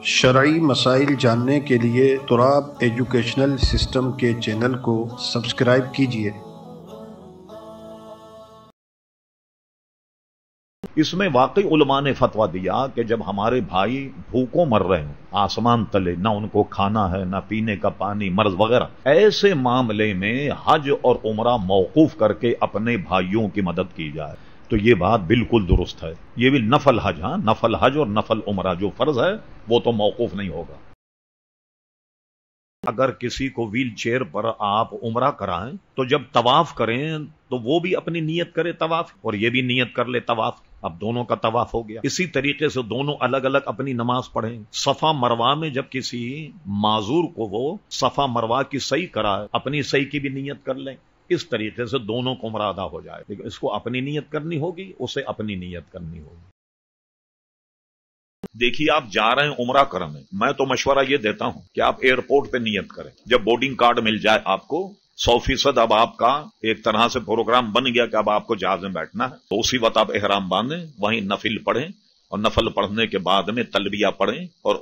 شرعی مسائل جاننے کے لیے تراب ایجوکیشنل سسٹم کے چینل کو سبسکرائب کیجیے۔ اس میں واقعی علماء نے فتویٰ دیا کہ جب ہمارے بھائی بھوکوں مر رہے ہیں آسمان تلے، نہ ان کو کھانا ہے نہ پینے کا پانی، مرض وغیرہ، ایسے معاملے میں حج اور عمرہ موقوف کر کے اپنے بھائیوں کی مدد کی جائے، تو یہ بات بالکل درست ہے۔ یہ بھی نفل حج، نفل حج اور نفل عمرہ جو فرض ہے وہ تو موقوف نہیں ہوگا۔ اگر کسی کو ویل چیئر پر آپ عمرہ کرائیں تو جب طواف کریں تو وہ بھی اپنی نیت کرے طواف، اور یہ بھی نیت کر لے طواف، اب دونوں کا طواف ہو گیا۔ اسی طریقے سے دونوں الگ الگ اپنی نماز پڑھیں۔ صفا مروہ میں جب کسی معذور کو وہ صفا مروہ کی سعی کرائے، اپنی سعی کی بھی نیت کر لیں۔ اس طریقے سے دونوں کو عمرہ ادا ہو جائے، لیکن اس کو اپنی نیت کرنی ہوگی، اسے اپنی نیت کرنی ہوگی۔ دیکھیے، آپ جا رہے ہیں عمرہ کرنے، میں تو مشورہ یہ دیتا ہوں کہ آپ ایئرپورٹ پہ نیت کریں۔ جب بورڈنگ کارڈ مل جائے آپ کو 100% اب آپ کا ایک طرح سے پروگرام بن گیا کہ اب آپ کو جہاز میں بیٹھنا ہے، تو اسی وقت آپ احرام باندھیں، وہیں نفل پڑھیں، اور نفل پڑھنے کے بعد میں تلبیہ پڑھیں اور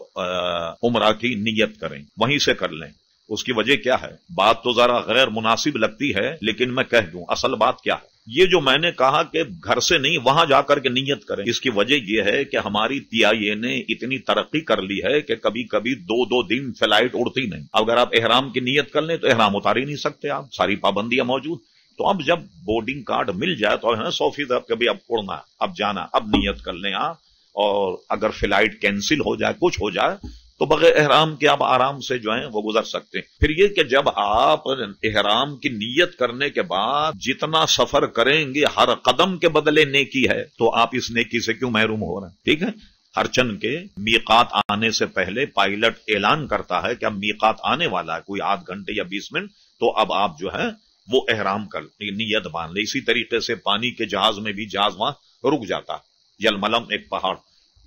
عمرہ کی نیت کریں، وہیں سے کر لیں۔ اس کی وجہ کیا ہے؟ بات تو ذرا غیر مناسب لگتی ہے، لیکن میں کہہ دوں اصل بات کیا ہے۔ یہ جو میں نے کہا کہ گھر سے نہیں وہاں جا کر کے نیت کریں، اس کی وجہ یہ ہے کہ ہماری TIA نے اتنی ترقی کر لی ہے کہ کبھی کبھی 2 دن فلائٹ اڑتی نہیں۔ اگر آپ احرام کی نیت کر لیں تو احرام اتار ہی نہیں سکتے، آپ ساری پابندیاں موجود۔ تو اب جب بورڈنگ کارڈ مل جائے تو 100% کبھی اب اڑنا ہے، اب جانا، اب نیت کر لیں آپ، اور اگر فلائٹ کینسل ہو جائے، کچھ ہو جائے، تو بغیر احرام کے آپ آرام سے جو ہیں وہ گزر سکتے ہیں۔ پھر یہ کہ جب آپ احرام کی نیت کرنے کے بعد جتنا سفر کریں گے ہر قدم کے بدلے نیکی ہے، تو آپ اس نیکی سے کیوں محروم ہو رہے ہیں؟ ٹھیک ہے، ہر چند کے میقات آنے سے پہلے پائلٹ اعلان کرتا ہے کہ اب میقات آنے والا ہے، کوئی آدھ گھنٹے یا 20 منٹ، تو اب آپ جو ہے وہ احرام کر نیت باندھ لیں۔ اسی طریقے سے پانی کے جہاز میں بھی جہاز وہاں رک جاتا ہے، یلملم ایک پہاڑ،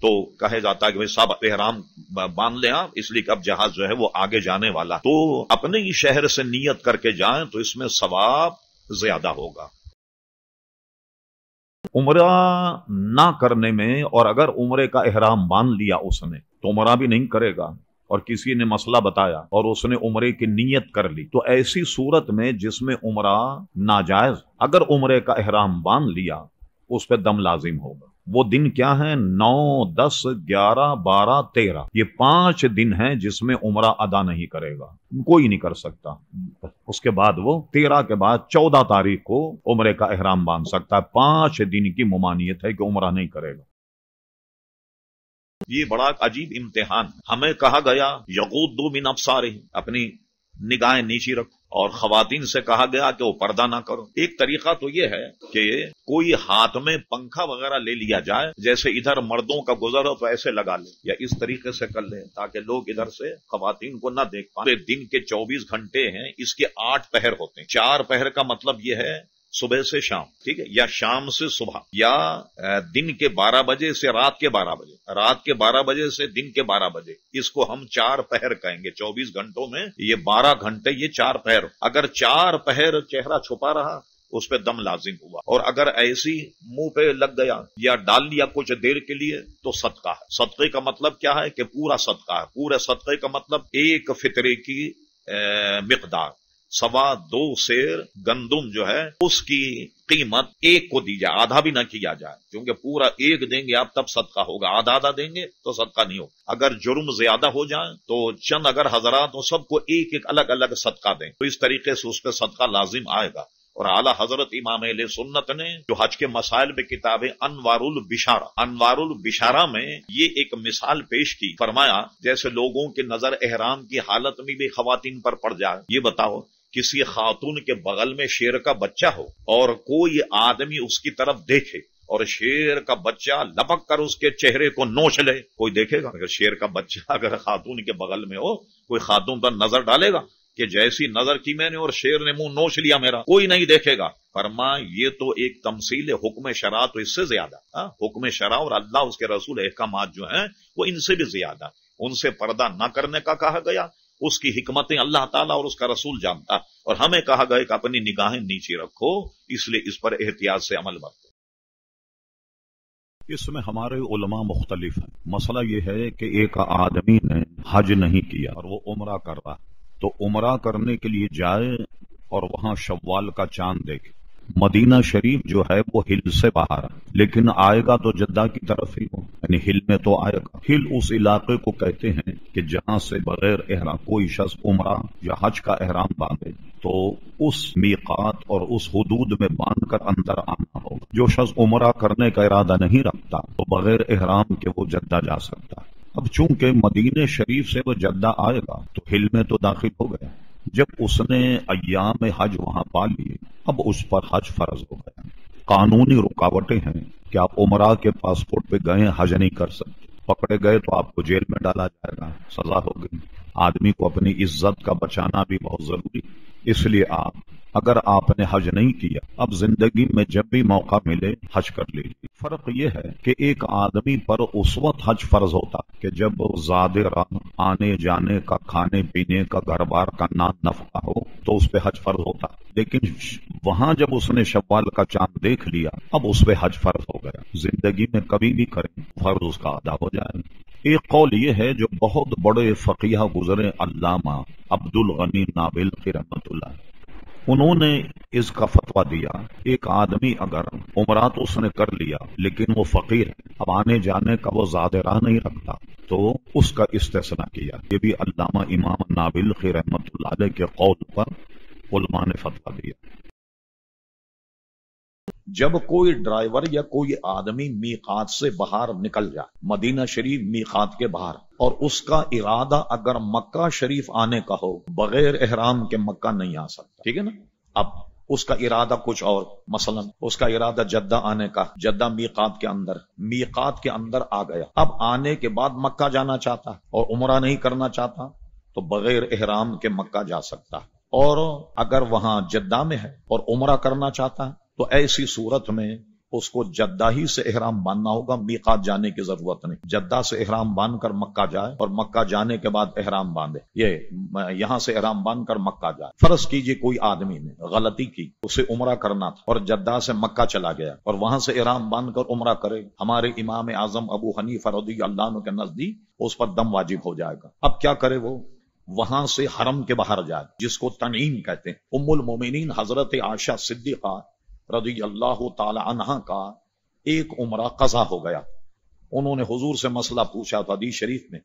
تو کہے جاتا ہے کہ سب احرام باندھ لیں آپ، اس لیے کہ اب جہاز جو ہے وہ آگے جانے والا، تو اپنے ہی شہر سے نیت کر کے جائیں تو اس میں ثواب زیادہ ہوگا۔ عمرہ نہ کرنے میں، اور اگر عمرے کا احرام باندھ لیا اس نے تو عمرہ بھی نہیں کرے گا، اور کسی نے مسئلہ بتایا اور اس نے عمرے کی نیت کر لی، تو ایسی صورت میں جس میں عمرہ ناجائز، اگر عمرے کا احرام باندھ لیا اس پہ دم لازم ہوگا۔ وہ دن کیا ہیں؟ 9، 10، 11، 12، 13، یہ 5 دن ہیں جس میں عمرہ ادا نہیں کرے گا، کوئی نہیں کر سکتا۔ اس کے بعد وہ 13 کے بعد 14 تاریخ کو عمرے کا احرام باندھ سکتا ہے۔ 5 دن کی ممانعت ہے کہ عمرہ نہیں کرے گا۔ یہ بڑا عجیب امتحان ہے۔ ہمیں کہا گیا یغضوا من ابصارہم، اپنی نگاہیں نیچی رکھو، اور خواتین سے کہا گیا کہ وہ پردہ نہ کرو۔ ایک طریقہ تو یہ ہے کہ کوئی ہاتھ میں پنکھا وغیرہ لے لیا جائے، جیسے ادھر مردوں کا گزر ہو تو ایسے لگا لے، یا اس طریقے سے کر لے تاکہ لوگ ادھر سے خواتین کو نہ دیکھ پائیں۔ دن کے 24 گھنٹے ہیں، اس کے 8 پہر ہوتے ہیں۔ 4 پہر کا مطلب یہ ہے صبح سے شام، ٹھیک ہے، یا شام سے صبح، یا دن کے 12 بجے سے رات کے 12 بجے، رات کے 12 بجے سے دن کے 12 بجے، اس کو ہم 4 پہر کہیں گے۔ 24 گھنٹوں میں یہ 12 گھنٹے، یہ 4 پہر۔ اگر 4 پہر چہرہ چھپا رہا اس پہ دم لازم ہوا، اور اگر ایسی منہ پہ لگ گیا یا ڈال لیا کچھ دیر کے لیے تو صدقہ ہے۔ صدقے کا مطلب کیا ہے؟ کہ پورا صدقہ ہے۔ پورے صدقے کا مطلب ایک فطرے کی مقدار، 2.25 سیر گندم جو ہے اس کی قیمت 1 کو دی جائے، آدھا بھی نہ کیا جائے، کیونکہ پورا 1 دیں گے آپ تب صدقہ ہوگا، آدھا دیں گے تو صدقہ نہیں ہوگا۔ اگر جرم زیادہ ہو جائے تو چند اگر حضرات وہ سب کو ایک الگ الگ صدقہ دیں، تو اس طریقے سے اس پہ صدقہ لازم آئے گا۔ اور اعلیٰ حضرت امام اہل سنت نے جو حج کے مسائل میں کتاب ہے انوار البشارہ میں یہ ایک مثال پیش کی، فرمایا جیسے لوگوں کی نظر احرام کی حالت میں بھی خواتین پر پڑ جائے۔ یہ بتاؤ، کسی خاتون کے بغل میں شیر کا بچہ ہو اور کوئی آدمی اس کی طرف دیکھے اور شیر کا بچہ لپک کر اس کے چہرے کو نوچ لے، کوئی دیکھے گا؟ اگر شیر کا بچہ اگر خاتون کے بغل میں ہو، کوئی خاتون پر نظر ڈالے گا کہ جیسی نظر کی میں نے اور شیر نے منہ نوچ لیا میرا؟ کوئی نہیں دیکھے گا۔ فرمایا یہ تو ایک تمثیل ہے، حکم شرع تو اس سے زیادہ، حکم شرع اور اللہ اس کے رسول احکامات جو ہیں وہ ان سے بھی زیادہ، ان سے پردہ نہ کرنے کا کہا گیا۔ اس کی حکمتیں اللہ تعالیٰ اور اس کا رسول جانتا، اور ہمیں کہا گیا کہ اپنی نگاہیں نیچے رکھو، اس لیے اس پر احتیاط سے عمل برتو۔ اس میں ہمارے علماء مختلف ہیں۔ مسئلہ یہ ہے کہ ایک آدمی نے حج نہیں کیا اور وہ عمرہ کر رہا، تو عمرہ کرنے کے لیے جائے اور وہاں شوال کا چاند دیکھے۔ مدینہ شریف جو ہے وہ ہل سے باہر ہے، لیکن آئے گا تو جدہ کی طرف ہی ہو، یعنی ہل میں تو آئے گا۔ ہل اس علاقے کو کہتے ہیں کہ جہاں سے بغیر احرام کوئی شخص عمرہ یا حج کا احرام باندھے تو اس میقات اور اس حدود میں باندھ کر اندر آنا ہوگا۔ جو شخص عمرہ کرنے کا ارادہ نہیں رکھتا تو بغیر احرام کے وہ جدہ جا سکتا ہے۔ اب چونکہ مدینہ شریف سے وہ جدہ آئے گا تو ہل میں تو داخل ہو گیا، جب اس نے ایام حج وہاں پا لیے اب اس پر حج فرض ہو گیا۔ قانونی رکاوٹیں ہیں کہ آپ عمرہ کے پاسپورٹ پہ گئے حج نہیں کر سکتے، پکڑے گئے تو آپ کو جیل میں ڈالا جائے گا، سزا ہوگی۔ آدمی کو اپنی عزت کا بچانا بھی بہت ضروری، اس لیے اگر آپ نے حج نہیں کیا اب زندگی میں جب بھی موقع ملے حج کر لیجیے۔ فرق یہ ہے کہ ایک آدمی پر اس وقت حج فرض ہوتا کہ جب زاد راہ آنے جانے کا، کھانے پینے کا، گھر بار کا نفقہ ہو تو اس پہ حج فرض ہوتا، لیکن وہاں جب اس نے شوال کا چاند دیکھ لیا اب اس پہ حج فرض ہو گیا۔ زندگی میں کبھی بھی کریں فرض اس کا ادا ہو جائے۔ ایک قول یہ ہے جو بہت بڑے فقیہ گزرے علامہ عبد الغنی نابلخی رحمۃ اللہ، انہوں نے اس کا فتویٰ دیا، ایک آدمی اگر عمرہ تو اس نے کر لیا لیکن وہ فقیر ہے، اب آنے جانے کا وہ زاد راہ نہیں رکھتا تو اس کا استثناء کیا۔ یہ بھی علامہ امام نابلخی رحمۃ اللہ علیہ کے قول پر علماء نے فتویٰ دیا۔ جب کوئی ڈرائیور یا کوئی آدمی میقات سے باہر نکل جائے، مدینہ شریف میقات کے باہر، اور اس کا ارادہ اگر مکہ شریف آنے کا ہو، بغیر احرام کے مکہ نہیں آ سکتا، ٹھیک ہے نا؟ اب اس کا ارادہ کچھ اور، مثلا اس کا ارادہ جدہ آنے کا، جدہ میقات کے اندر آ گیا، اب آنے کے بعد مکہ جانا چاہتا اور عمرہ نہیں کرنا چاہتا تو بغیر احرام کے مکہ جا سکتا، اور اگر وہاں جدہ میں ہے اور عمرہ کرنا چاہتا ہے تو ایسی صورت میں اس کو جدہ ہی سے احرام باندھنا ہوگا، میقات جانے کی ضرورت نہیں۔ جدہ سے احرام باندھ کر مکہ جائے اور مکہ جانے کے بعد احرام باندھے، یہ یہاں سے احرام باندھ کر مکہ جائے۔ فرض کیجئے کوئی آدمی نے غلطی کی، اسے عمرہ کرنا تھا اور جدہ سے مکہ چلا گیا اور وہاں سے احرام باندھ کر عمرہ کرے، ہمارے امام اعظم ابو حنیفہ رضی اللہ عنہ کے نزدیک اس پر دم واجب ہو جائے گا۔ اب کیا کرے وہ؟ وہاں سے حرم کے باہر جائے، جس کو تنعیم کہتے ہیں۔ ام المومنین حضرت عائشہ صدیقہ رضی اللہ تعالی عنہ کا ایک عمرہ قضا ہو گیا، انہوں نے حضور سے مسئلہ پوچھا تو حدیث شریف میں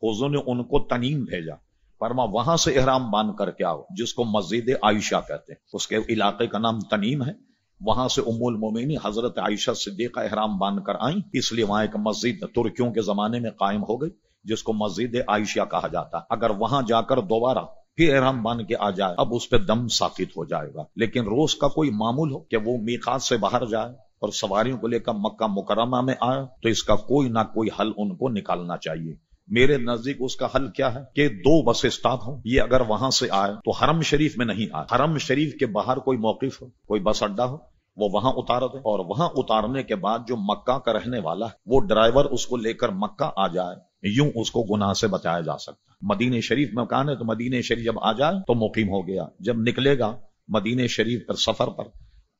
حضور نے ان کو تنعیم بھیجا، فرما وہاں سے احرام باندھ کر کے آؤ، جس کو مسجد عائشہ کہتے ہیں، اس کے علاقے کا نام تنعیم ہے۔ وہاں سے ام المومنین حضرت عائشہ صدیقہ احرام باندھ کر آئیں، اس لیے وہاں ایک مسجد ترکیوں کے زمانے میں قائم ہو گئی جس کو مسجد عائشہ کہا جاتا۔ اگر وہاں جا کر دوبارہ پھر احرام باندھ کے آ جائے اب اس پہ دم ساقط ہو جائے گا، لیکن روز کا کوئی معمول ہو کہ وہ میقات سے باہر جائے اور سواریوں کو لے کر مکہ مکرمہ میں آئے تو اس کا کوئی نہ کوئی حل ان کو نکالنا چاہیے۔ میرے نزدیک اس کا حل کیا ہے کہ 2 بس اسٹاپ ہوں، یہ اگر وہاں سے آئے تو حرم شریف میں نہیں آئے، حرم شریف کے باہر کوئی موقف ہو، کوئی بس اڈا ہو، وہ وہاں اتار دے، اور وہاں اتارنے کے بعد جو مکہ کا رہنے والا ہے وہ ڈرائیور اس کو لے کر مکہ آ جائے، یوں اس کو گناہ سے بچایا جا سکتا۔ مدینہ شریف میں مکان ہے تو مدینہ شریف جب آ جائے تو مقیم ہو گیا، جب نکلے گا مدینہ شریف پر سفر پر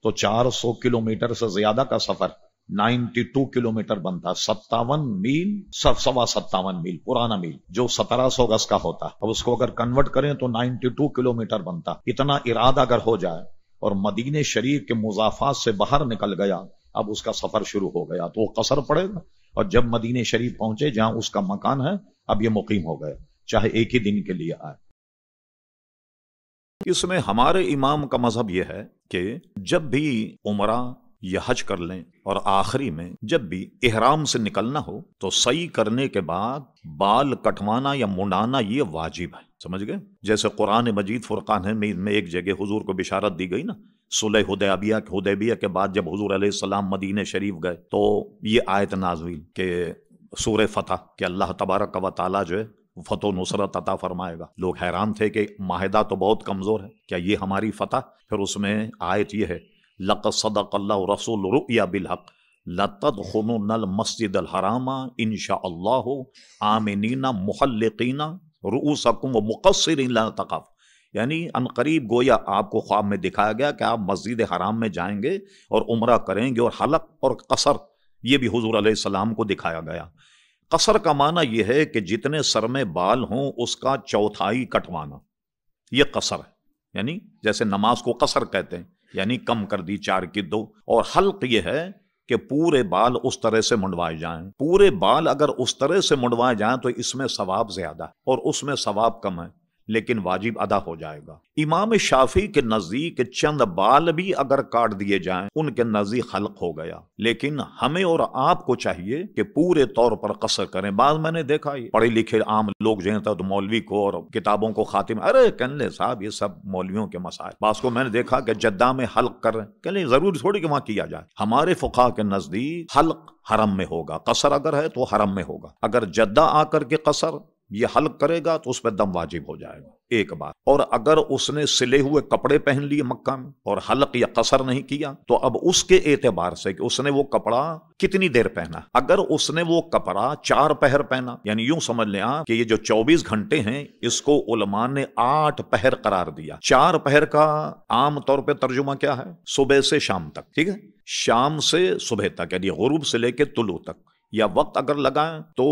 تو 400 کلومیٹر سے زیادہ کا سفر 92 کلومیٹر بنتا، 57 میل، 57 میل پرانا میل جو 1700 گز کا ہوتا، اب اس کو اگر کنورٹ کریں تو 92 کلومیٹر بنتا۔ اتنا ارادہ اگر ہو جائے اور مدینہ شریف کے مضافات سے باہر نکل گیا اب اس کا سفر شروع ہو گیا تو وہ قصر پڑے گا، اور جب مدینہ شریف پہنچے جہاں اس کا مکان ہے اب یہ مقیم ہو گئے، چاہے ایک ہی دن کے لیے آئے۔ اس میں ہمارے امام کا مذہب یہ ہے کہ جب بھی عمرہ یا حج کر لیں اور آخری میں جب بھی احرام سے نکلنا ہو تو صحیح کرنے کے بعد بال کٹوانا یا منڈانا یہ واجب ہے، سمجھ گئے؟ جیسے قرآن مجید فرقان حمید میں ایک جگہ حضور کو بشارت دی گئی نا، صلح حدیبیہ کے بعد جب حضور علیہ السلام مدینہ شریف گئے تو یہ آیت نازل کہ سورہ فتح کہ اللہ تبارک و تعالیٰ جو ہے فتح و نصرت عطا فرمائے گا۔ لوگ حیران تھے کہ معاہدہ تو بہت کمزور ہے، کیا یہ ہماری فتح؟ پھر اس میں آیت یہ ہے لَقَدْ صَدَقَ اللَّهُ رَسُولُ رُؤْيَا بِالْحَقِّ لَتَدْخُلُنَّ الْمَسْجِدَ الْحَرَامَ إِنْ شَاءَ اللَّهُ آمِنِينَ مُحَلِّقِينَ رُؤُوسَكُمْ وَمُقَصِّرِينَ لَا تَخَافُوا، یعنی عنقریب گویا آپ کو خواب میں دکھایا گیا کہ آپ مسجد حرام میں جائیں گے اور عمرہ کریں گے اور حلق اور قصر یہ بھی حضور علیہ السلام کو دکھایا گیا۔ قصر کا معنی یہ ہے کہ جتنے سر میں بال ہوں اس کا چوتھائی کٹوانا، یہ قصر ہے، یعنی جیسے نماز کو قصر کہتے ہیں، یعنی کم کر دی 4 کی 2۔ اور حلق یہ ہے کہ پورے بال اس طرح سے منڈوائے جائیں۔ پورے بال اگر اس طرح سے منڈوائے جائیں تو اس میں ثواب زیادہ ہے اور اس میں ثواب کم ہے، لیکن واجب ادا ہو جائے گا۔ امام شافعی کے نزدیک چند بال بھی اگر کاٹ دیے جائیں ان کے نزدیک حلق ہو گیا، لیکن ہمیں اور آپ کو چاہیے کہ پورے طور پر قصر کریں۔ بعض میں نے دیکھا ہی پڑھے لکھے عام لوگ جو ہیں تو مولوی کو اور کتابوں کو خاتم، ارے کہنے لے صاحب یہ سب مولویوں کے مسائل۔ بعض کو میں نے دیکھا کہ جدہ میں حلق کر رہے ہیں، کہنے ضروری تھوڑی کہ وہاں کیا جائے۔ ہمارے فقہا کے نزدیک حلق حرم میں ہوگا، قصر اگر ہے تو حرم میں ہوگا۔ اگر جدہ آ کر کے قصر یہ حلق کرے گا تو اس پہ دم واجب ہو جائے گا، ایک بات۔ اور اگر اس نے سلے ہوئے کپڑے پہن لیے مکہ میں اور حلق یا قصر نہیں کیا تو اب اس کے اعتبار سے کہ اس نے وہ کپڑا کتنی دیر پہنا، اگر اس نے وہ کپڑا 4 پہر پہنا، یعنی یوں سمجھ لیں آپ کہ یہ جو 24 گھنٹے ہیں اس کو علماء نے 8 پہر قرار دیا۔ 4 پہر کا عام طور پہ ترجمہ کیا ہے؟ صبح سے شام تک، ٹھیک ہے، شام سے صبح تک، یعنی غروب سے لے کے طلوع تک، یا وقت اگر لگائیں تو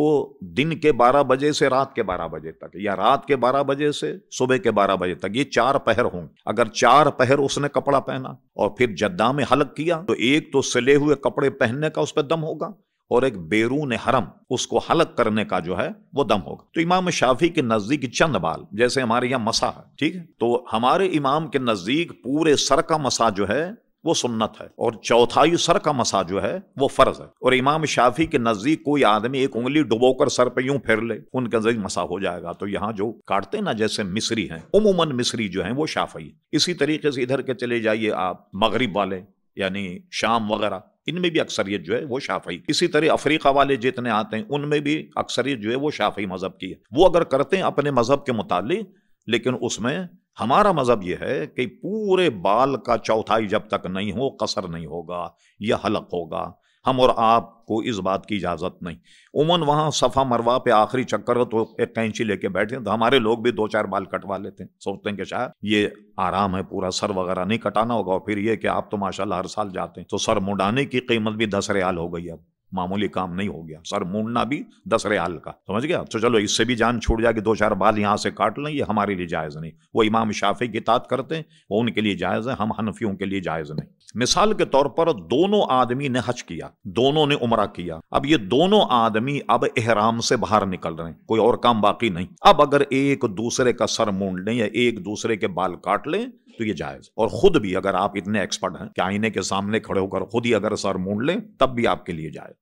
دن کے 12 بجے سے رات کے 12 بجے تک، یا رات کے 12 بجے سے صبح کے 12 بجے تک، یہ 4 پہر ہوں۔ اگر 4 پہر اس نے کپڑا پہنا اور پھر جدہ میں حلق کیا تو ایک تو سلے ہوئے کپڑے پہننے کا اس پہ دم ہوگا اور ایک بیرون حرم اس کو حلق کرنے کا جو ہے وہ دم ہوگا۔ تو امام شافعی کے نزدیک چند بال، جیسے ہمارے یہاں مسح ہے، ٹھیک ہے، تو ہمارے امام کے نزدیک پورے سر کا مسح جو ہے وہ سنت ہے اور چوتھائی سر کا مسح جو ہے وہ فرض ہے۔ اور امام شافعی کے نزدیک کوئی آدمی ایک انگلی ڈبو کر سر پہ یوں پھیر لے ان کے نزدیک مسح ہو جائے گا۔ تو یہاں جو کاٹتے ہیں نا جیسے مصری ہیں، عموماً مصری جو ہیں وہ شافعی۔ اسی طریقے سے ادھر کے چلے جائیے آپ مغرب والے یعنی شام وغیرہ، ان میں بھی اکثریت جو ہے وہ شافعی۔ اسی طرح افریقہ والے جتنے آتے ہیں ان میں بھی اکثریت جو ہے وہ شافعی مذہب کی ہے۔ وہ اگر کرتے ہیں اپنے مذہب کے متعلق، لیکن اس میں ہمارا مذہب یہ ہے کہ پورے بال کا چوتھائی جب تک نہیں ہو قصر نہیں ہوگا یا حلق ہوگا۔ ہم اور آپ کو اس بات کی اجازت نہیں۔ عموماً وہاں صفا مروہ پہ آخری چکر ہو تو ایک کینچی لے کے بیٹھے ہیں تو ہمارے لوگ بھی 2-4 بال کٹوا لیتے ہیں، سوچتے ہیں کہ شاید یہ آرام ہے، پورا سر وغیرہ نہیں کٹانا ہوگا۔ اور پھر یہ کہ آپ تو ماشاءاللہ ہر سال جاتے ہیں تو سر منڈانے کی قیمت بھی 10 ریال ہو گئی، اب معمولی کام نہیں ہو گیا، سر مونڈنا بھی 10 ریال کا، سمجھ گیا؟ تو چلو اس سے بھی جان چھوٹ جائے کہ 2-4 بال یہاں سے کاٹ لیں، یہ ہمارے لیے جائز نہیں۔ وہ امام شافعی کی اطاعت کرتے ہیں، وہ ان کے لیے جائز ہے، ہم حنفیوں کے لیے جائز نہیں۔ مثال کے طور پر دونوں آدمی نے حج کیا، دونوں نے عمرہ کیا، اب یہ دونوں آدمی اب احرام سے باہر نکل رہے ہیں، کوئی اور کام باقی نہیں۔ اب اگر ایک دوسرے کا سر مونڈ لیں یا ایک دوسرے کے بال کاٹ لیں تو یہ جائز، اور خود بھی اگر آپ اتنے ایکسپرٹ ہیں کہ آئینے کے سامنے کھڑے ہو کر خود ہی اگر سر مونڈ لیں تب بھی آپ کے لیے جائز۔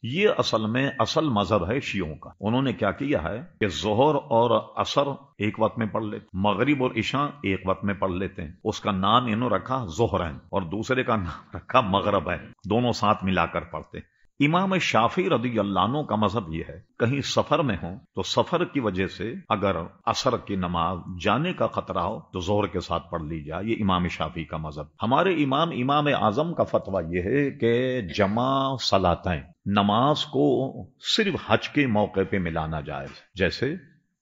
یہ اصل مذہب ہے شیعوں کا۔ انہوں نے کیا کیا ہے کہ ظہر اور عصر ایک وقت میں پڑھ لیتے، مغرب اور عشاء ایک وقت میں پڑھ لیتے ہیں۔ اس کا نام انہوں رکھا ظہرین اور دوسرے کا نام رکھا مغرب ہے، دونوں ساتھ ملا کر پڑھتے ہیں۔ امام شافعی رضی اللہ عنہ کا مذہب یہ ہے کہیں سفر میں ہو تو سفر کی وجہ سے اگر عصر کی نماز جانے کا خطرہ ہو تو ظہر کے ساتھ پڑھ لی جائے، یہ امام شافعی کا مذہب۔ ہمارے امام اعظم کا فتویٰ یہ ہے کہ جمع صلاتیں، نماز کو صرف حج کے موقع پہ ملانا جائز، جیسے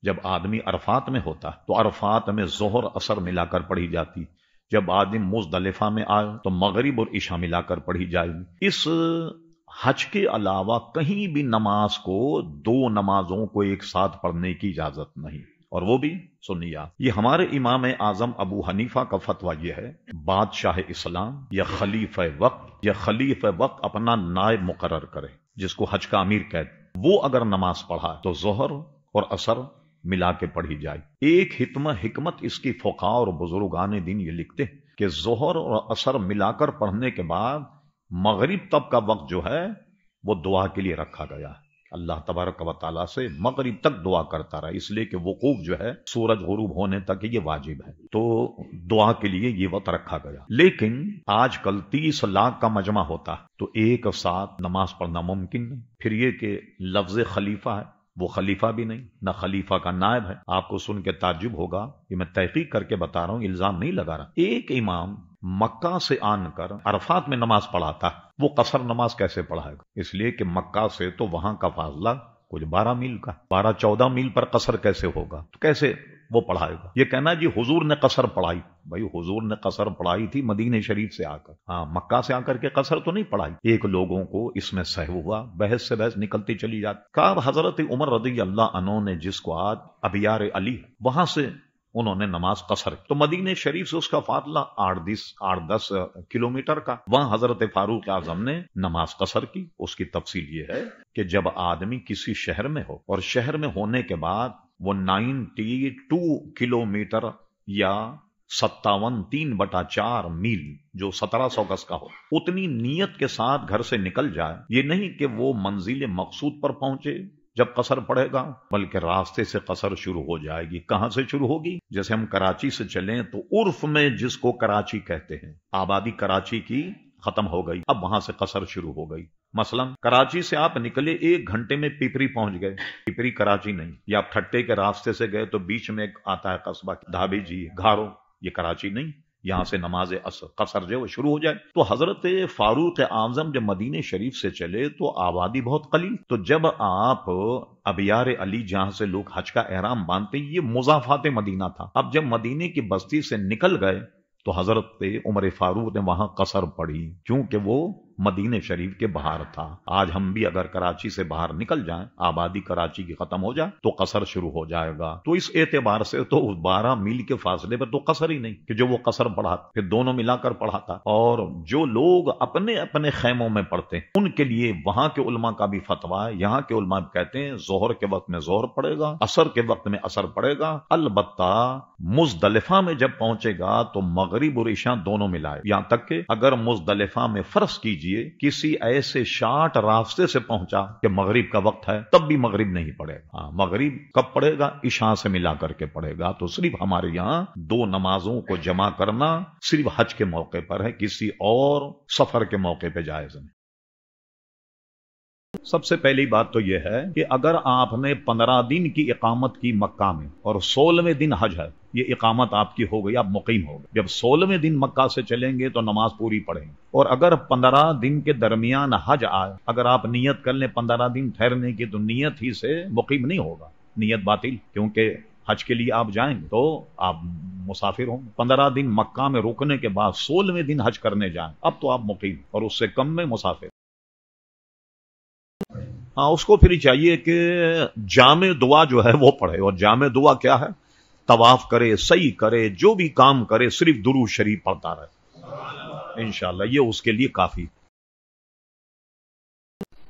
جب آدمی عرفات میں ہوتا تو عرفات میں ظہر عصر ملا کر پڑھی جاتی، جب آدمی مزدلفہ میں آئے تو مغرب اور عشاء ملا کر پڑھی جائے گی۔ اس حج کے علاوہ کہیں بھی نماز کو 2 نمازوں کو ایک ساتھ پڑھنے کی اجازت نہیں، اور وہ بھی سنیہ۔ یہ ہمارے امام اعظم ابو حنیفہ کا فتویٰ یہ ہے، بادشاہ اسلام یا خلیفہ وقت اپنا نائب مقرر کرے جس کو حج کا امیر کہتے، وہ اگر نماز پڑھا تو ظہر اور عصر ملا کے پڑھی جائے۔ ایک حکمت اس کی فقہاء اور بزرگان دین یہ لکھتے ہیں کہ ظہر اور عصر ملا کر پڑھنے کے بعد مغرب تک کا وقت جو ہے وہ دعا کے لیے رکھا گیا ہے، اللہ تبارک و تعالیٰ سے مغرب تک دعا کرتا رہا، اس لیے کہ وقوف جو ہے سورج غروب ہونے تک یہ واجب ہے، تو دعا کے لیے یہ وقت رکھا گیا۔ لیکن آج کل 30 لاکھ کا مجمع ہوتا تو ایک ساتھ نماز پڑھنا ممکن نہیں۔ پھر یہ کہ لفظ خلیفہ ہے، وہ خلیفہ بھی نہیں، نہ خلیفہ کا نائب ہے۔ آپ کو سن کے تعجب ہوگا، یہ میں تحقیق کر کے بتا رہا ہوں، الزام نہیں لگا رہا۔ ایک امام مکہ سے آن کر عرفات میں نماز پڑھاتا، وہ قصر نماز کیسے پڑھائے گا؟ اس لیے کہ مکہ سے تو وہاں کا فاصلہ کچھ 12 میل کا، 12-14 میل پر قصر کیسے ہوگا؟ تو کیسے وہ پڑھائے گا۔ یہ کہنا جی حضور نے قصر پڑھائی، بھائی حضور نے قصر پڑھائی تھی مدینہ شریف سے آ کر، ہاں مکہ سے آ کر کے قصر تو نہیں پڑھائی۔ ایک لوگوں کو اس میں سہو ہوا، بحث سے بحث نکلتی چلی جاتی۔ کہا حضرت عمر رضی اللہ عنہ نے جس کو آج ابیار علی وہاں سے انہوں نے نماز قصر کی، تو مدینہ شریف سے اس کا فاصلہ 8-10 کلومیٹر کا، وہاں حضرت فاروق اعظم نے نماز قصر کی۔ اس کی تفصیل یہ ہے کہ جب آدمی کسی شہر میں ہو اور شہر میں ہونے کے بعد وہ 92 کلومیٹر یا 57.3/4 میل جو 1700 گز کا ہو، اتنی نیت کے ساتھ گھر سے نکل جائے، یہ نہیں کہ وہ منزل مقصود پر پہنچے جب قصر پڑے گا، بلکہ راستے سے قصر شروع ہو جائے گی۔ کہاں سے شروع ہوگی؟ جیسے ہم کراچی سے چلیں تو عرف میں جس کو کراچی کہتے ہیں، آبادی کراچی کی ختم ہو گئی، اب وہاں سے قصر شروع ہو گئی۔ مثلا کراچی سے آپ نکلے 1 گھنٹے میں پیپری پہنچ گئے، پیپری کراچی نہیں، یا آپ ٹھٹے کے راستے سے گئے تو بیچ میں ایک آتا ہے قصبہ دھابی جی گھارو، یہ کراچی نہیں، یہاں سے نماز قصر جو شروع ہو جائے۔ تو حضرت فاروق اعظم جب مدینہ شریف سے چلے تو آبادی بہت قلیل، تو جب آپ ابیار علی جہاں سے لوگ حج کا احرام باندھتے، یہ مضافات مدینہ تھا، اب جب مدینے کی بستی سے نکل گئے تو حضرت عمر فاروق نے وہاں قصر پڑھی، کیونکہ وہ مدینہ شریف کے باہر تھا۔ آج ہم بھی اگر کراچی سے باہر نکل جائیں، آبادی کراچی کی ختم ہو جائے تو قصر شروع ہو جائے گا۔ تو اس اعتبار سے تو 12 میل کے فاصلے پر تو قصر ہی نہیں کہ جو وہ قصر پڑھاتا، پھر دونوں ملا کر پڑھاتا۔ اور جو لوگ اپنے اپنے خیموں میں پڑھتے ہیں ان کے لیے وہاں کے علماء کا بھی فتویٰ ہے، یہاں کے علماء کہتے ہیں ظہر کے وقت میں ظہر پڑے گا، عصر کے وقت میں عصر پڑے گا، البتہ مزدلفہ میں جب پہنچے گا تو مغرب اور عشاء دونوں ملائے، یہاں تک کہ اگر مزدلفہ میں فرض کیجئے کسی ایسے شارٹ راستے سے پہنچا کہ مغرب کا وقت ہے، تب بھی مغرب نہیں پڑے گا۔ مغرب کب پڑے گا؟ عشاء سے ملا کر کے پڑے گا۔ تو صرف ہمارے یہاں 2 نمازوں کو جمع کرنا صرف حج کے موقع پر ہے، کسی اور سفر کے موقع پہ جائز نہیں۔ سب سے پہلی بات تو یہ ہے کہ اگر آپ نے 15 دن کی اقامت کی مکہ میں اور 16ویں دن حج ہے، یہ اقامت آپ کی ہو گئی، آپ مقیم ہو گئے۔ جب 16ویں دن مکہ سے چلیں گے تو نماز پوری پڑھیں گے، اور اگر 15 دن کے درمیان حج آئے، اگر آپ نیت کر لیں 15 دن ٹھہرنے کی تو نیت ہی سے مقیم نہیں ہوگا، نیت باطل، کیونکہ حج کے لیے آپ جائیں گے تو آپ مسافر ہوں گے۔ 15 دن مکہ میں رکنے کے بعد 16ویں دن حج کرنے جائیں، اب تو آپ مقیم، اور اس سے کم میں مسافر۔ اس کو پھر چاہیے کہ جامع دعا جو ہے وہ پڑھے، اور جامع دعا کیا ہے؟ طواف کرے، سعی کرے، جو بھی کام کرے صرف درود شریف پڑھتا رہے، انشاءاللہ یہ اس کے لیے کافی۔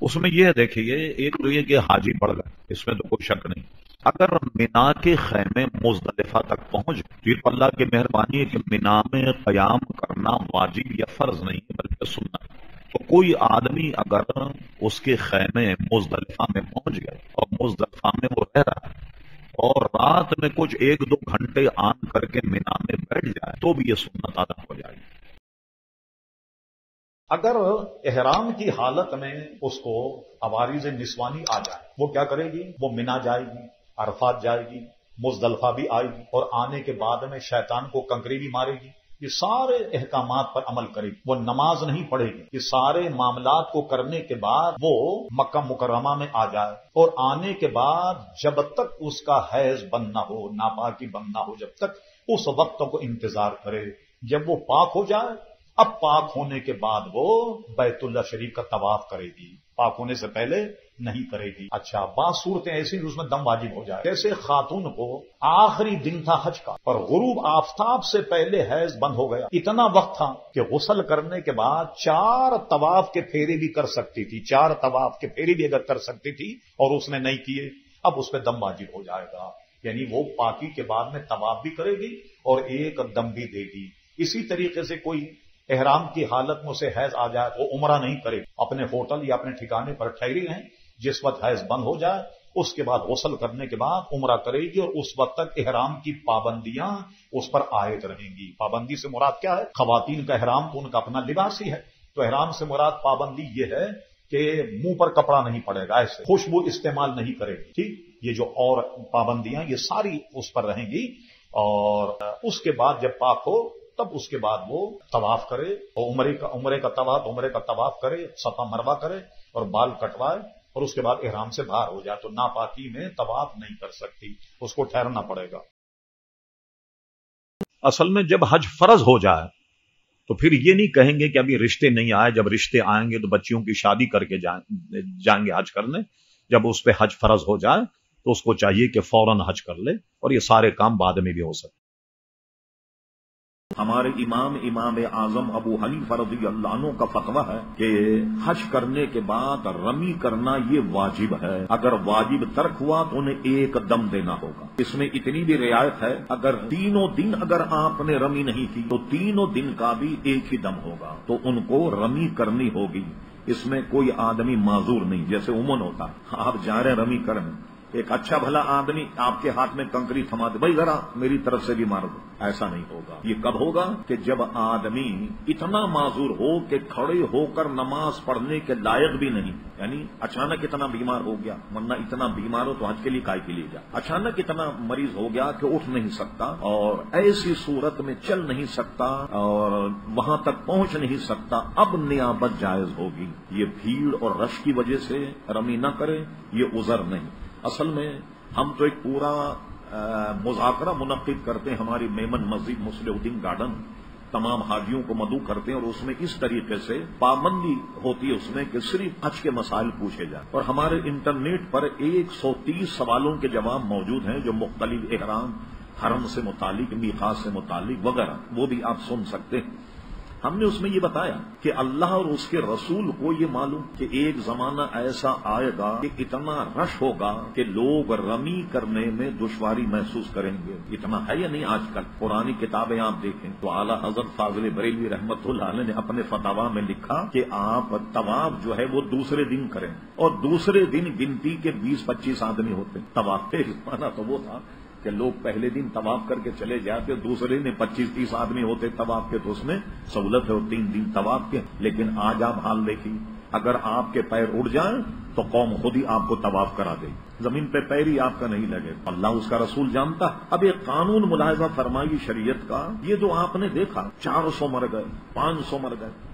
اس میں یہ دیکھیے، ایک تو یہ کہ حاجی پڑ گئے، اس میں تو کوئی شک نہیں۔ اگر مینا کے خیمے مزدلفہ تک پہنچ تو یہ اللہ کی مہربانی ہے کہ مینا میں قیام کرنا واجب یا فرض نہیں بلکہ سنت۔ تو کوئی آدمی اگر اس کے خیمے مزدلفہ میں پہنچ گئے اور مزدلفہ میں وہ رہ رہا ہے اور رات میں کچھ 1-2 گھنٹے آن کر کے مینا میں بیٹھ جائے تو بھی یہ سنت ادا ہو جائے گی۔ اگر احرام کی حالت میں اس کو عوارض نسوانی آ جائے، وہ کیا کرے گی؟ وہ مینا جائے گی، عرفات جائے گی، مزدلفہ بھی آئے گی، اور آنے کے بعد میں شیطان کو کنکری بھی مارے گی۔ یہ سارے احکامات پر عمل کرے گی، وہ نماز نہیں پڑھے گی۔ یہ سارے معاملات کو کرنے کے بعد وہ مکہ مکرمہ میں آ جائے، اور آنے کے بعد جب تک اس کا حیض بند نہ ہو، ناپاکی بند نہ ہو، جب تک اس وقت کو انتظار کرے۔ جب وہ پاک ہو جائے، اب پاک ہونے کے بعد وہ بیت اللہ شریف کا طواف کرے گی، پاک ہونے سے پہلے نہیں کرے گی۔ اچھا، بعض صورتیں ایسی اس میں دم واجب ہو جائے، جیسے خاتون کو آخری دن تھا حج کا اور غروب آفتاب سے پہلے حیض بند ہو گیا، اتنا وقت تھا کہ غسل کرنے کے بعد 4 طواف کے پھیرے بھی کر سکتی تھی، 4 طواف کے پھیرے بھی اگر کر سکتی تھی اور اس نے نہیں کیے، اب اس پہ دم واجب ہو جائے گا۔ یعنی وہ پاکی کے بعد میں طواف بھی کرے گی اور ایک دم بھی دے گی۔ اسی طریقے سے کوئی احرام کی حالت میں اسے حیض آ جائے، وہ عمرہ نہیں کرے، اپنے ہوٹل یا اپنے ٹھکانے پر ٹھہری ہیں، جس وقت حیض بند ہو جائے اس کے بعد غسل کرنے کے بعد عمرہ کرے گی، اور اس وقت تک احرام کی پابندیاں اس پر عائد رہیں گی۔ پابندی سے مراد کیا ہے؟ خواتین کا احرام تو ان کا اپنا لباس ہی ہے، تو احرام سے مراد پابندی یہ ہے کہ منہ پر کپڑا نہیں پڑے گا، ایسے خوشبو استعمال نہیں کرے گی، ٹھیک؟ یہ جو اور پابندیاں یہ ساری اس پر رہیں گی، اور اس کے بعد جب پاک ہو تب اس کے بعد وہ طواف کرے، اور عمرے کا طواف کرے، صفا مروہ کرے اور بال کٹوائے، اور اس کے بعد احرام سے باہر ہو جائے، تو ناپاکی میں طواف نہیں کر سکتی، اس کو ٹھہرنا پڑے گا۔ اصل میں جب حج فرض ہو جائے تو پھر یہ نہیں کہیں گے کہ ابھی رشتے نہیں آئے، جب رشتے آئیں گے تو بچیوں کی شادی کر کے جائیں گے حج کرنے. جب اس پہ حج فرض ہو جائے تو اس کو چاہیے کہ فوراً حج کر لے، اور یہ سارے کام بعد میں بھی ہو سکتے. ہمارے امام اعظم ابو حنیفہ رضی اللہ عنہ کا فتویٰ ہے کہ حج کرنے کے بعد رمی کرنا یہ واجب ہے. اگر واجب ترک ہوا تو انہیں ایک دم دینا ہوگا. اس میں اتنی بھی رعایت ہے، اگر تینوں دن اگر آپ نے رمی نہیں کی تو تینوں دن کا بھی ایک ہی دم ہوگا، تو ان کو رمی کرنی ہوگی. اس میں کوئی آدمی معذور نہیں. جیسے عموماً ہوتا آپ جا رہے ہیں رمی کرنے، ایک اچھا بھلا آدمی آپ کے ہاتھ میں کنکری تھما دے، بھائی ذرا میری طرف سے بھی مار دو. ایسا نہیں ہوگا. یہ کب ہوگا کہ جب آدمی اتنا معذور ہو کہ کھڑے ہو کر نماز پڑھنے کے لائق بھی نہیں، یعنی اچانک اتنا بیمار ہو گیا، ورنہ اتنا بیمار ہو تو حج کے لیے کائے کے لیے جا. اچانک اتنا مریض ہو گیا کہ اٹھ نہیں سکتا اور ایسی صورت میں چل نہیں سکتا اور وہاں تک پہنچ نہیں سکتا، اب نیابت جائز ہوگی. یہ بھیڑ اور رش کی وجہ سے رمی نہ کرے، یہ عذر نہیں. اصل میں ہم تو ایک پورا مذاکرہ منعقد کرتے ہیں ہماری میمن مسجد مصلح الدین گارڈن، تمام حاجیوں کو مدعو کرتے ہیں، اور اس میں اس طریقے سے پابندی ہوتی ہے اس میں کہ صرف حج کے مسائل پوچھے جائیں. اور ہمارے انٹرنیٹ پر 130 سوالوں کے جواب موجود ہیں جو مختلف احرام، حرم سے متعلق، میقات سے متعلق وغیرہ، وہ بھی آپ سن سکتے ہیں. ہم نے اس میں یہ بتایا کہ اللہ اور اس کے رسول کو یہ معلوم کہ ایک زمانہ ایسا آئے گا کہ اتنا رش ہوگا کہ لوگ رمی کرنے میں دشواری محسوس کریں گے. اتنا ہے یا نہیں آج کل؟ پرانی کتابیں آپ دیکھیں تو اعلیٰ حضرت فاضل بریلوی رحمت اللہ علیہ نے اپنے فتاوا میں لکھا کہ آپ طواف جو ہے وہ دوسرے دن کریں، اور دوسرے دن گنتی کے 20-25 آدمی ہوتے. طواف کے مانا تو وہ تھا کہ لوگ پہلے دن طواف کر کے چلے جاتے، دوسرے دن 25-30 آدمی ہوتے طواف کے، تو اس میں سہولت ہے، اور 3 دن طواف کے. لیکن آج آپ حال دیکھیے، اگر آپ کے پیر اڑ جائیں تو قوم خود ہی آپ کو طواف کرا دے، زمین پہ پیر ہی آپ کا نہیں لگے. اللہ اس کا رسول جانتا. اب ایک قانون ملاحظہ فرمائی شریعت کا، یہ جو آپ نے دیکھا 400 مر گئے، 500 مر گئے،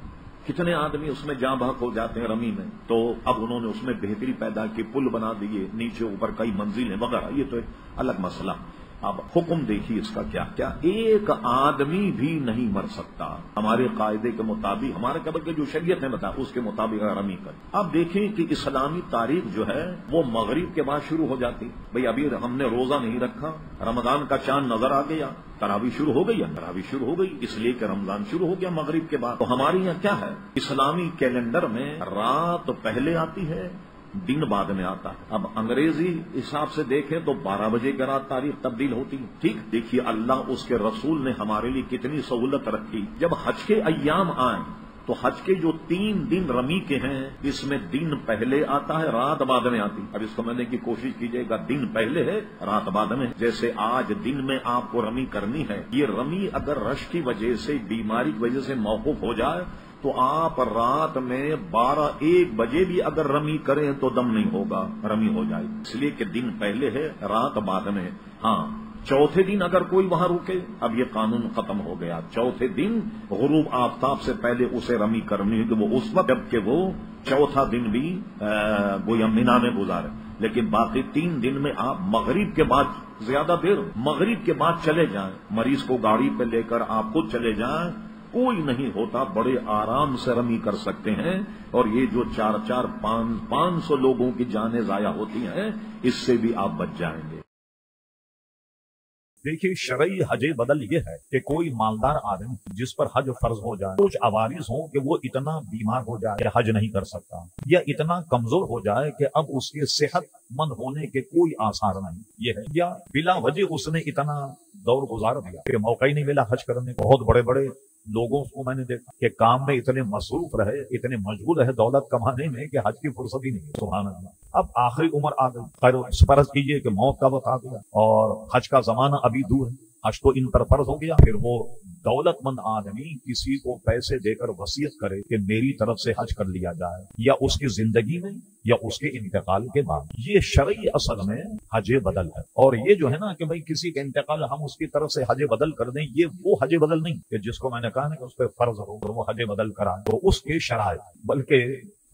کتنے آدمی اس میں جاں بحق ہو جاتے ہیں رمی میں. تو اب انہوں نے اس میں بہتری پیدا کی، پل بنا دیے، نیچے اوپر کئی منزلیں وغیرہ، یہ تو ایک الگ مسئلہ. اب حکم دیکھیے اس کا کیا ایک آدمی بھی نہیں مر سکتا ہمارے قاعدے کے مطابق، ہمارے قبل کے جو شریعت نے بتایا اس کے مطابق رمی کر. اب دیکھیں کہ اسلامی تاریخ جو ہے وہ مغرب کے بعد شروع ہو جاتی. بھئی ابھی ہم نے روزہ نہیں رکھا، رمضان کا چاند نظر آ گیا، تراویح شروع ہو گئی، تراویح شروع ہو گئی، اس لیے کہ رمضان شروع ہو گیا مغرب کے بعد. تو ہمارے یہاں کیا ہے، اسلامی کیلنڈر میں رات پہلے آتی ہے، دن بعد میں آتا ہے. اب انگریزی حساب سے دیکھیں تو 12 بجے کے رات تاریخ تبدیل ہوتی ہے. ٹھیک، دیکھیے اللہ اس کے رسول نے ہمارے لیے کتنی سہولت رکھی. جب حج کے ایام آئیں تو حج کے جو 3 دن رمی کے ہیں، اس میں دن پہلے آتا ہے، رات بعد میں آتی. اب اس کو سمجھنے کی کوشش کیجیے گا، دن پہلے ہے، رات بعد میں. جیسے آج دن میں آپ کو رمی کرنی ہے، یہ رمی اگر رش کی وجہ سے، بیماری کی وجہ سے موقوف ہو جائے تو آپ رات میں 12-1 بجے بھی اگر رمی کریں تو دم نہیں ہوگا، رمی ہو جائے. اس لیے کہ دن پہلے ہے، رات بعد میں. ہاں، چوتھے دن اگر کوئی وہاں رکے، اب یہ قانون ختم ہو گیا، چوتھے دن غروب آفتاب سے پہلے اسے رمی کرنی ہے کہ وہ اس وقت، جبکہ وہ چوتھا دن بھی گویا مینا میں گزارے. لیکن باقی 3 دن میں آپ مغرب کے بعد، زیادہ دیر مغرب کے بعد چلے جائیں، مریض کو گاڑی پہ لے کر آپ خود چلے جائیں، کوئی نہیں ہوتا، بڑے آرام سے رمی کر سکتے ہیں. اور یہ جو 400-500 لوگوں کی جانیں ضائع ہوتی ہیں، اس سے بھی آپ بچ جائیں گے. دیکھیے شرعی حج بدل یہ ہے کہ کوئی مالدار آدمی جس پر حج فرض ہو جائے، کچھ عوارض ہوں کہ وہ اتنا بیمار ہو جائے کہ حج نہیں کر سکتا، یا اتنا کمزور ہو جائے کہ اب اس کے صحت مند ہونے کے کوئی آثار نہیں، یہ ہے، یا بلا وجہ اس نے اتنا دور گزار دیا کہ موقع ہی نہیں ملا حج کرنے. بہت بڑے بڑے لوگوں کو میں نے دیکھا کہ کام میں اتنے مصروف رہے، اتنے مشغول رہے دولت کمانے میں کہ حج کی فرصت ہی نہیں. سبحان اللہ. اب آخری عمر آ گئی، خیر فرض کیجئے کہ موت کا وقت آ گیا اور حج کا زمانہ ابھی دور ہے، حج تو ان پر فرض ہو گیا. پھر وہ دولت مند آدمی کسی کو پیسے دے کر وصیت کرے کہ میری طرف سے حج کر لیا جائے، یا اس کی زندگی میں یا اس کے انتقال کے بعد، یہ شرعی اصل میں حج بدل ہے. اور یہ جو ہے نا کہ بھئی کسی کا انتقال ہم اس کی طرف سے حج بدل کر دیں، یہ وہ حج بدل نہیں کہ جس کو میں نے کہا نا کہ اس پہ فرض ہو اور وہ حج بدل کرا، تو اس کے شرائط، بلکہ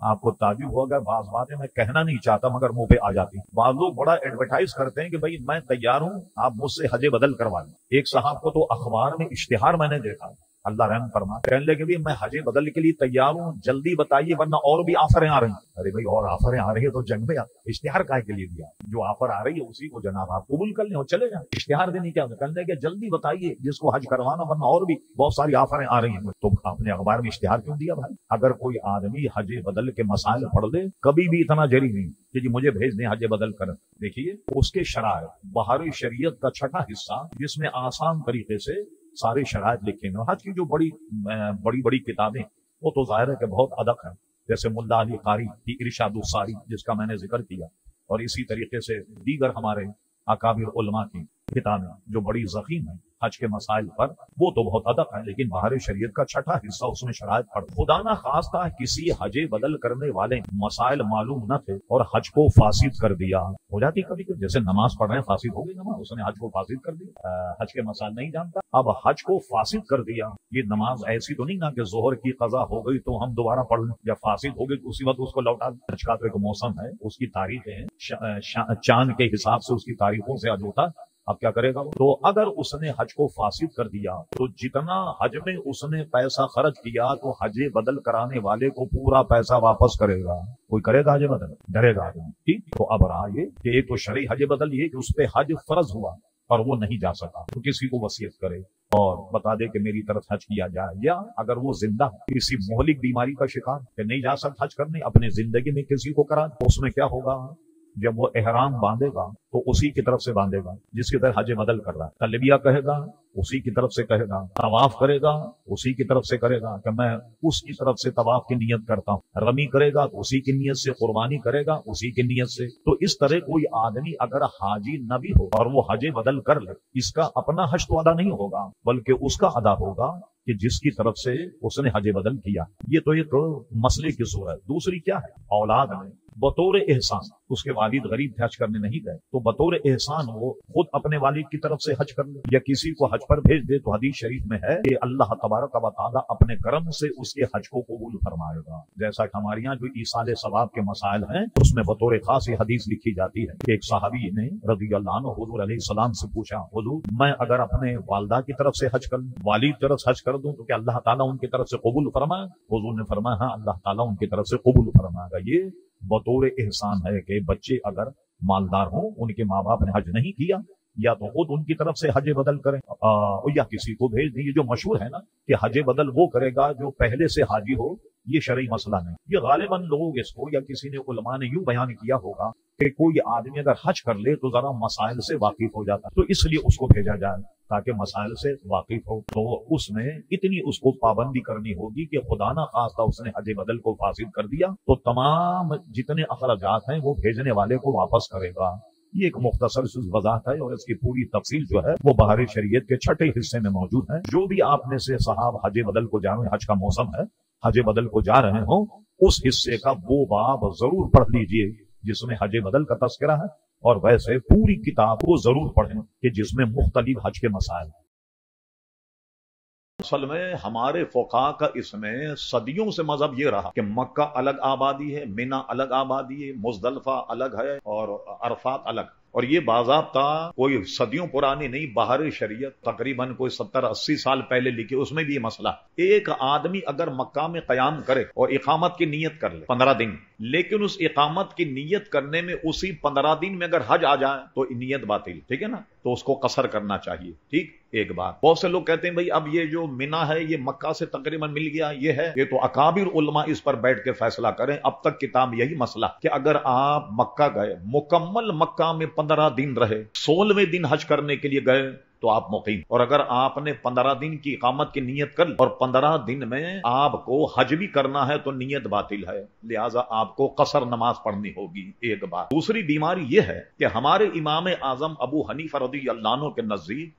آپ کو تعجب ہوگا، بعض باتیں میں کہنا نہیں چاہتا مگر منہ پہ آ جاتی. بعض لوگ بڑا ایڈورٹائز کرتے ہیں کہ بھائی میں تیار ہوں، آپ مجھ سے حج بدل کروا لیں. ایک صاحب کو تو اخبار میں اشتہار میں نے دیکھا، اللہ رحم فرما، کہنے لگے بھی میں حج بدل کے لیے تیار ہوں، جلدی بتائیے ورنہ اور بھی آفریں آ رہی ہیں. ارے بھائی اور آفریں آ رہی ہے تو جنگ میں اشتہار کائے کے لیے دیا؟ جو آفر آ رہی ہے اسی کو جناب آپ قبول کر لیں اور چلے جائیں. اشتہار دینے کیا کہنے لگے جلدی بتائیے جس کو حج کروانا ورنہ اور بھی بہت ساری آفریں آ رہی ہیں. تو آپ نے اخبار میں اشتہار کیوں دیا بھائی؟ اگر کوئی آدمی حج بدل کے مسائل پڑھ لے، کبھی بھی اتنا جری نہیں کہ جی مجھے بھیج دیں حج بدل کر. دیکھیے اس کے شرائط بہار شریعت کا چھٹا حصہ جس میں آسان طریقے سے سارے شرائط لکھے ہیں. حج کی جو بڑی کتابیں وہ تو ظاہر ہے کہ بہت ادق ہیں، جیسے ملا علی قاری کی ارشاد الساری جس کا میں نے ذکر کیا، اور اسی طریقے سے دیگر ہمارے اکابر علماء کی کتابیں جو بڑی ضخیم ہیں حج کے مسائل پر، وہ تو بہت ادق ہے. لیکن بہار شریعت کا چھٹا حصہ اس میں شرائط پڑھ، خدا نہ خواستہ کسی حج بدل کرنے والے مسائل معلوم نہ تھے اور حج کو فاسد کر دیا. ہو جاتی کبھی کبھی، جیسے نماز پڑھ رہے ہیں فاسد ہو گئی نماز، اس نے حج کو فاسد کر دیا. حج کے مسائل نہیں جانتا، اب حج کو فاسد کر دیا. یہ نماز ایسی تو نہیں نا کہ ظہر کی قضا ہو گئی تو ہم دوبارہ پڑھ لیں، یا فاسد ہو گئی اسی وقت اس کو لوٹا دیں. حج کا تو ایک موسم ہے، اس کی تاریخیں ہیں، چاند کے حساب سے اس کی تاریخوں سے حج ہوتا. اب کیا کرے گا؟ تو اگر اس نے حج کو فاسد کر دیا تو جتنا حج میں اس نے پیسہ خرچ کیا تو حج بدل کرانے والے کو پورا پیسہ واپس کرے گا. کوئی کرے گا حج بدل؟ ڈرے گا آدمی. ٹھیک، تو اب رہا یہ کہ ایک تو شرعی حج بدل یہ کہ اس پہ حج فرض ہوا اور وہ نہیں جا سکا تو کسی کو وصیت کرے اور بتا دے کہ میری طرف حج کیا جائے. یا اگر وہ زندہ کسی مہلک بیماری کا شکار کہ نہیں جا سکتا حج کرنے، اپنے زندگی میں کسی کو کرا، تو اس میں کیا ہوگا؟ جب وہ احرام باندھے گا تو اسی کی طرف سے باندھے گا جس کی طرف حج بدل کر رہا ہے. تلبیہ کہے گا اسی کی طرف سے کہے گا، طواف کرے گا اسی کی طرف سے کرے گا کہ میں اس کی طرف سے طواف کی نیت کرتا ہوں. رمی کرے گا تو اسی کی نیت سے، قربانی کرے گا اسی کی نیت سے. تو اس طرح کوئی آدمی اگر حاجی نہ بھی ہو اور وہ حج بدل کر لے، اس کا اپنا حج تو ادا نہیں ہوگا بلکہ اس کا ادا ہوگا کہ جس کی طرف سے اس نے حج بدل کیا. یہ تو ایک مسئلے کی صورت. دوسری کیا ہے؟ اولاد میں بطور احسان، اس کے والد غریب تھے حج کرنے نہیں گئے تو بطور احسان وہ خود اپنے والد کی طرف سے حج کر لے یا کسی کو حج پر بھیج دے. تو حدیث شریف میں ہے کہ اللہ تبارک و تعالیٰ اپنے کرم سے اس کے حج کو قبول فرمائے گا. جیسا کہ ہمارے یہاں جو ایصال ثواب کے مسائل ہیں اس میں بطور خاص یہ حدیث لکھی جاتی ہے کہ ایک صحابی نے رضی اللہ عنہ حضور علیہ السلام سے پوچھا، حضور میں اگر اپنے والدہ کی طرف سے حج کر لوں، والد طرف حج کر دوں تو کیا اللہ تعالیٰ ان کی طرف سے قبول فرمائے؟ حضور نے فرمایا ہاں اللہ تعالیٰ ان کی طرف سے قبول فرمائے گا. یہ بطور احسان ہے کہ بچے اگر مالدار ہوں، ان کے ماں باپ نے حج نہیں کیا، یا تو خود ان کی طرف سے حج بدل کریں یا کسی کو بھیج دیں. یہ جو مشہور ہے نا کہ حج بدل وہ کرے گا جو پہلے سے حاجی ہو، یہ شرعی مسئلہ نہیں. یہ غالباً لوگ اس کو یا کسی نے علماء نے یوں بیان کیا ہوگا کہ کوئی آدمی اگر حج کر لے تو ذرا مسائل سے واقف ہو جاتا تو اس لیے اس کو بھیجا جائے تاکہ مسائل سے واقف ہو. تو اس میں اتنی اس کو پابندی کرنی ہوگی کہ خدا نہ خواستہ اس نے حج بدل کو فاسد کر دیا تو تمام جتنے اخراجات ہیں وہ بھیجنے والے کو واپس کرے گا. یہ ایک مختصر سی وضاحت ہے اور اس کی پوری تفصیل جو ہے وہ بہار شریعت کے چھٹے حصے میں موجود ہے. جو بھی آپ میں سے صاحب حج بدل کو جا رہے ہیں، حج کا موسم ہے، حج بدل کو جا رہے ہوں، اس حصے کا وہ باب ضرور پڑھ لیجئے جس میں حج بدل کا تذکرہ ہے، اور ویسے پوری کتاب کو ضرور پڑھیں کہ جس میں مختلف حج کے مسائل ہیں. اصل میں ہمارے فقہا کا اس میں صدیوں سے مذہب یہ رہا کہ مکہ الگ آبادی ہے، مینا الگ آبادی ہے، مزدلفہ الگ ہے اور عرفات الگ. اور یہ باضابطہ کوئی صدیوں پرانی نہیں، بہار شریعت تقریباً کوئی 70-80 سال پہلے لکھی. اس میں بھی یہ مسئلہ، ایک آدمی اگر مکہ میں قیام کرے اور اقامت کی نیت کر لے 15 دن، لیکن اس اقامت کی نیت کرنے میں اسی 15 دن میں اگر حج آ جائے تو نیت باطل. ٹھیک ہے نا؟ تو اس کو قصر کرنا چاہیے. ٹھیک. ایک بات بہت سے لوگ کہتے ہیں بھئی اب یہ جو مینا ہے یہ مکہ سے تقریباً مل گیا، یہ ہے، یہ تو اکابر علماء اس پر بیٹھ کے فیصلہ کریں. اب تک کتاب یہی مسئلہ کہ اگر آپ مکہ گئے، مکمل مکہ میں 15 دن رہے، 16ویں دن حج کرنے کے لیے گئے تو آپ مقیم. اور اگر آپ نے 15 دن کی اقامت کی نیت کر لی اور 15 دن میں آپ کو حج بھی کرنا ہے تو نیت باطل ہے، لہٰذا آپ کو قصر نماز پڑھنی ہوگی. ایک بات. دوسری بیماری یہ ہے کہ ہمارے امام اعظم ابو حنیفہ رضی اللہ عنہ کے نزدیک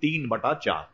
3/4,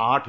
8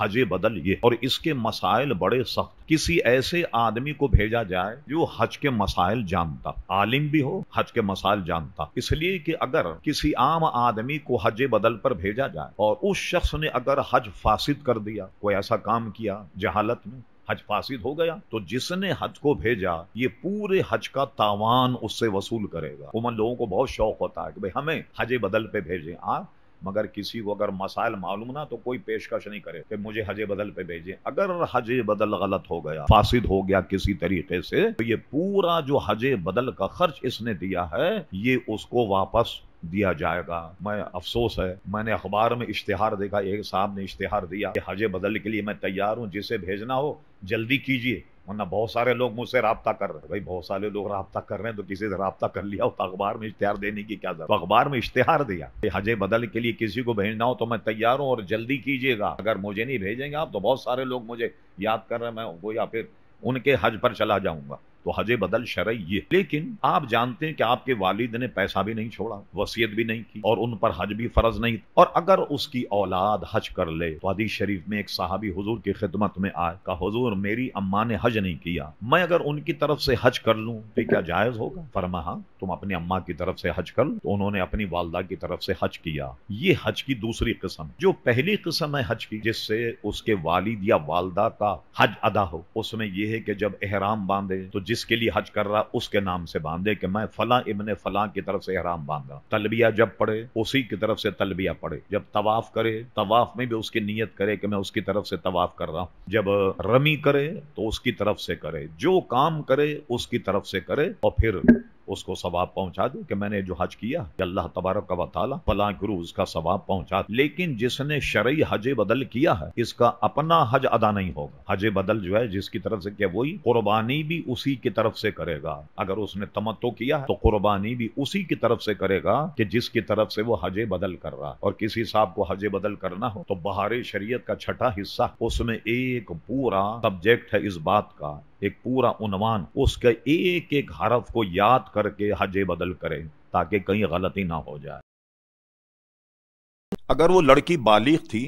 حج بدل یہ، اور اس کے مسائل بڑے سخت۔ کسی ایسے آدمی کو بھیجا جائے جو حج کے مسائل جانتا، عالم بھی ہو، حج کے مسائل جانتا، اس لیے کہ اگر کسی عام آدمی کو حج بدل پر بھیجا جائے اور اس شخص نے اگر حج فاسد کر دیا، کوئی ایسا کام کیا جہالت میں، حج فاسد ہو گیا، تو جس نے حج کو بھیجا یہ پورے حج کا تاوان اس سے وصول کرے گا۔ عموماً لوگوں کو بہت شوق ہوتا ہے کہ بھئی ہمیں حج بدل پہ بھیجیں، مگر کسی کو اگر مسائل معلوم نہ تو کوئی پیشکش نہیں کرے کہ مجھے حج بدل پہ بھیجیں۔ اگر حج بدل غلط ہو گیا، فاسد ہو گیا کسی طریقے سے، تو یہ پورا جو حج بدل کا خرچ اس نے دیا ہے یہ اس کو واپس دیا جائے گا۔ میں افسوس ہے، میں نے اخبار میں اشتہار دیکھا، ایک صاحب نے اشتہار دیا کہ حج بدل کے لیے میں تیار ہوں، جسے بھیجنا ہو جلدی کیجیے، ورنہ بہت سارے لوگ مجھ سے رابطہ کر رہے ہیں۔ بھائی بہت سارے لوگ رابطہ کر رہے ہیں تو کسی سے رابطہ کر لیا ہو تو اخبار میں اشتہار دینے کی کیا ضرورت؟ تو اخبار میں اشتہار دیا کہ حج بدل کے لیے کسی کو بھیجنا ہو تو میں تیار ہوں اور جلدی کیجیے گا، اگر مجھے نہیں بھیجیں گے آپ تو بہت سارے لوگ مجھے یاد کر رہے ہیں، میں وہ یا پھر ان کے حج پر چلا جاؤں گا۔ تو حج بدل شرعی یہ، لیکن آپ جانتے ہیں کہ آپ کے والد نے پیسہ بھی نہیں چھوڑا، وصیت بھی نہیں کی، اور ان پر حج بھی فرض نہیں، اور اگر اس کی اولاد حج کر لے تو حدیث شریف میں ایک صحابی حضور کی خدمت میں آئے، کہا حضور میری اماں نے حج نہیں کیا، میں اگر ان کی طرف سے حج کر لوں تو کیا جائز ہوگا؟ فرمایا ہاں، تم اپنی اماں کی طرف سے حج کر لو۔ تو انہوں نے اپنی والدہ کی طرف سے حج کیا۔ یہ حج کی دوسری قسم۔ جو پہلی قسم ہے حج کی، جس سے اس کے والد یا والدہ کا حج ادا ہو، اس میں یہ ہے کہ جب احرام باندھے تو جس کے لیے حج کر رہا اس کے نام سے باندھے کہ میں فلاں ابن فلاں کی طرف سے احرام باندھا، تلبیہ جب پڑھے اسی کی طرف سے تلبیہ پڑھے، جب طواف کرے طواف میں بھی اس کی نیت کرے کہ میں اس کی طرف سے طواف کر رہا ہوں، جب رمی کرے تو اس کی طرف سے کرے، جو کام کرے اس کی طرف سے کرے، اور پھر اس کو ثواب پہنچا دے کہ میں نے جو حج کیا کہ اللہ تبارک و تعالی فلاں گرو اس کا ثواب پہنچا دے۔ لیکن جس نے شرعی حج بدل کیا ہے اس کا اپنا حج ادا نہیں ہوگا۔ حج بدل جو ہے جس کی طرف سے کیا، وہی قربانی بھی اسی کی طرف سے کرے گا۔ اگر اس نے تمتع کیا ہے تو قربانی بھی اسی کی طرف سے کرے گا کہ جس کی طرف سے وہ حج بدل کر رہا۔ اور کسی صاحب کو حج بدل کرنا ہو تو بہار شریعت کا چھٹا حصہ، اس میں ایک پورا سبجیکٹ ہے اس بات کا، ایک پورا عنوان، اس کے ایک ایک حرف کو یاد کر کے حج بدل کرے تاکہ کہیں غلطی نہ ہو جائے۔ اگر وہ لڑکی بالغ تھی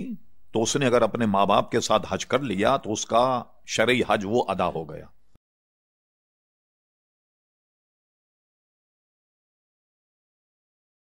تو اس نے اگر اپنے ماں باپ کے ساتھ حج کر لیا تو اس کا شرعی حج وہ ادا ہو گیا۔